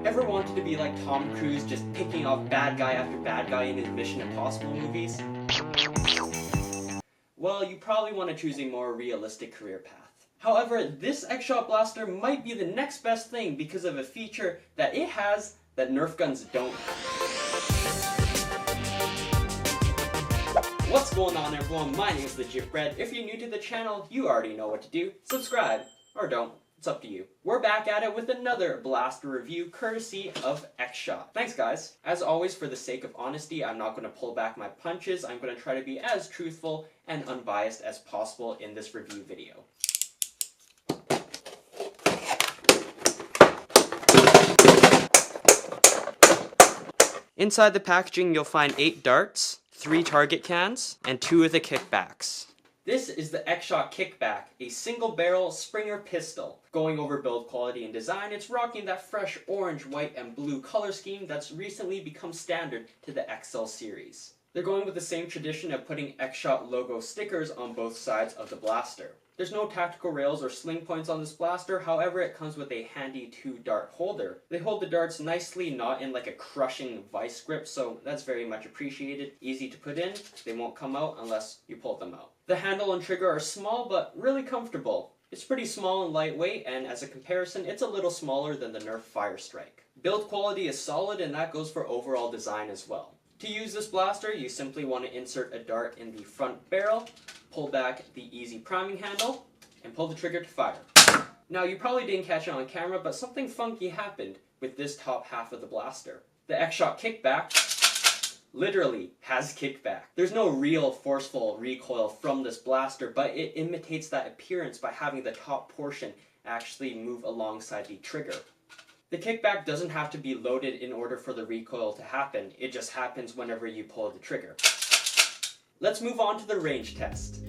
Ever wanted to be like Tom Cruise, just picking off bad guy after bad guy in his Mission Impossible movies? Well, you probably want to choose a more realistic career path. However, this X-Shot blaster might be the next best thing because of a feature that it has that Nerf guns don't have. What's going on, everyone? My name is Legit Bread. If you're new to the channel, you already know what to do. Subscribe, or don't. It's up to you. We're back at it with another blaster review courtesy of X-Shot. Thanks, guys. As always, for the sake of honesty, I'm not going to pull back my punches. I'm going to try to be as truthful and unbiased as possible in this review video. Inside the packaging, you'll find 8 darts, 3 target cans, and 2 of the kickbacks. This is the X-Shot Kickback, a single-barrel Springer pistol. Going over build quality and design, it's rocking that fresh orange, white, and blue color scheme that's recently become standard to the XL series. They're going with the same tradition of putting X-Shot logo stickers on both sides of the blaster. There's no tactical rails or sling points on this blaster, however it comes with a handy 2-dart holder. They hold the darts nicely, not in like a crushing vice grip, so that's very much appreciated. Easy to put in, they won't come out unless you pull them out. The handle and trigger are small but really comfortable. It's pretty small and lightweight, and as a comparison, it's a little smaller than the Nerf Fire Strike. Build quality is solid, and that goes for overall design as well. To use this blaster, you simply want to insert a dart in the front barrel, pull back the easy priming handle, and pull the trigger to fire. Now, you probably didn't catch it on camera, but something funky happened with this top half of the blaster. The X-Shot Kickback literally has kickback. There's no real forceful recoil from this blaster, but it imitates that appearance by having the top portion actually move alongside the trigger. The kickback doesn't have to be loaded in order for the recoil to happen, it just happens whenever you pull the trigger. Let's move on to the range test.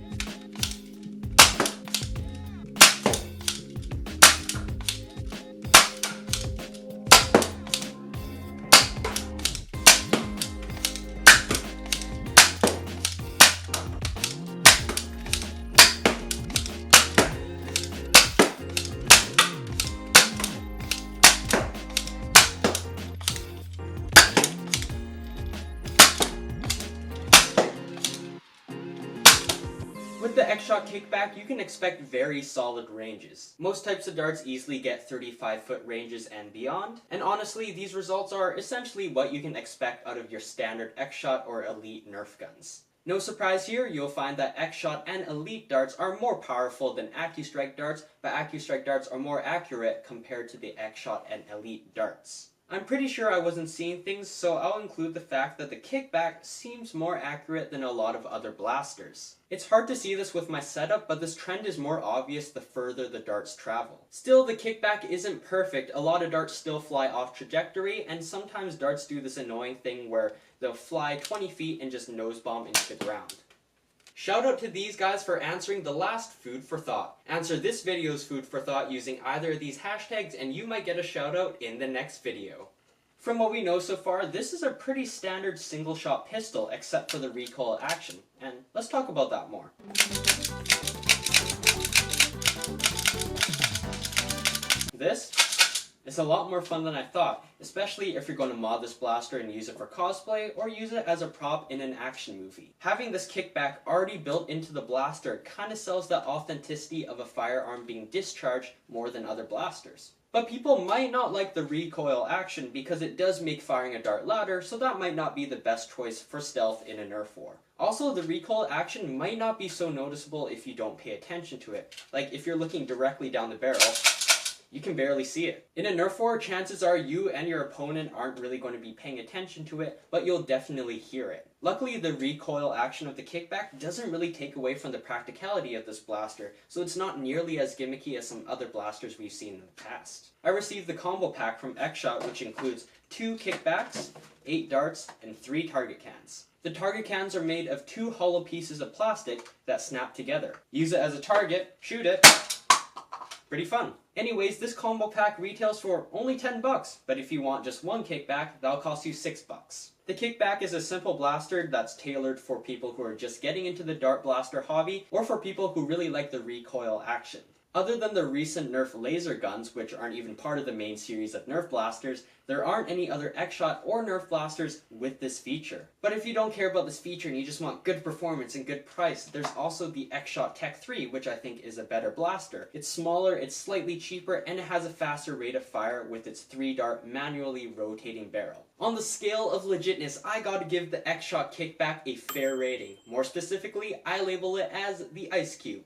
With the X-Shot Kickback, you can expect very solid ranges. Most types of darts easily get 35-foot ranges and beyond, and honestly, these results are essentially what you can expect out of your standard X-Shot or Elite Nerf guns. No surprise here, you'll find that X-Shot and Elite darts are more powerful than AccuStrike darts, but AccuStrike darts are more accurate compared to the X-Shot and Elite darts. I'm pretty sure I wasn't seeing things, so I'll include the fact that the kickback seems more accurate than a lot of other blasters. It's hard to see this with my setup, but this trend is more obvious the further the darts travel. Still, the kickback isn't perfect. A lot of darts still fly off trajectory, and sometimes darts do this annoying thing where they'll fly 20 feet and just nose bomb into the ground. Shout out to these guys for answering the last food for thought. Answer this video's food for thought using either of these hashtags and you might get a shout out in the next video. From what we know so far, this is a pretty standard single shot pistol except for the recoil action, and let's talk about that more. This is a lot more fun than I thought, especially if you're going to mod this blaster and use it for cosplay or use it as a prop in an action movie. Having this kickback already built into the blaster kind of sells the authenticity of a firearm being discharged more than other blasters. But people might not like the recoil action because it does make firing a dart louder, so that might not be the best choice for stealth in a Nerf war. Also, the recoil action might not be so noticeable if you don't pay attention to it. Like if you're looking directly down the barrel, you can barely see it. In a Nerf war, chances are you and your opponent aren't really going to be paying attention to it, but you'll definitely hear it. Luckily, the recoil action of the kickback doesn't really take away from the practicality of this blaster, so it's not nearly as gimmicky as some other blasters we've seen in the past. I received the combo pack from X-Shot, which includes 2 kickbacks, 8 darts, and 3 target cans. The target cans are made of 2 hollow pieces of plastic that snap together. Use it as a target, shoot it. Pretty fun. Anyways, this combo pack retails for only 10 bucks, but if you want just one kickback, that'll cost you 6 bucks. The kickback is a simple blaster that's tailored for people who are just getting into the dart blaster hobby, or for people who really like the recoil action. Other than the recent Nerf laser guns, which aren't even part of the main series of Nerf blasters, there aren't any other X-Shot or Nerf blasters with this feature. But if you don't care about this feature and you just want good performance and good price, there's also the X-Shot Tech 3, which I think is a better blaster. It's smaller, it's slightly cheaper, and it has a faster rate of fire with its 3-dart manually rotating barrel. On the scale of legitness, I gotta give the X-Shot Kickback a fair rating. More specifically, I label it as the Ice Cube.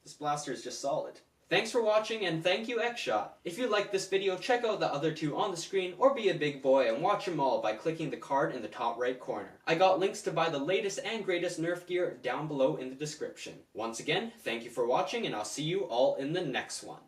This blaster is just solid. Thanks for watching, and thank you, X-Shot. If you liked this video, check out the other two on the screen, or be a big boy and watch them all by clicking the card in the top right corner. I got links to buy the latest and greatest Nerf gear down below in the description. Once again, thank you for watching, and I'll see you all in the next one.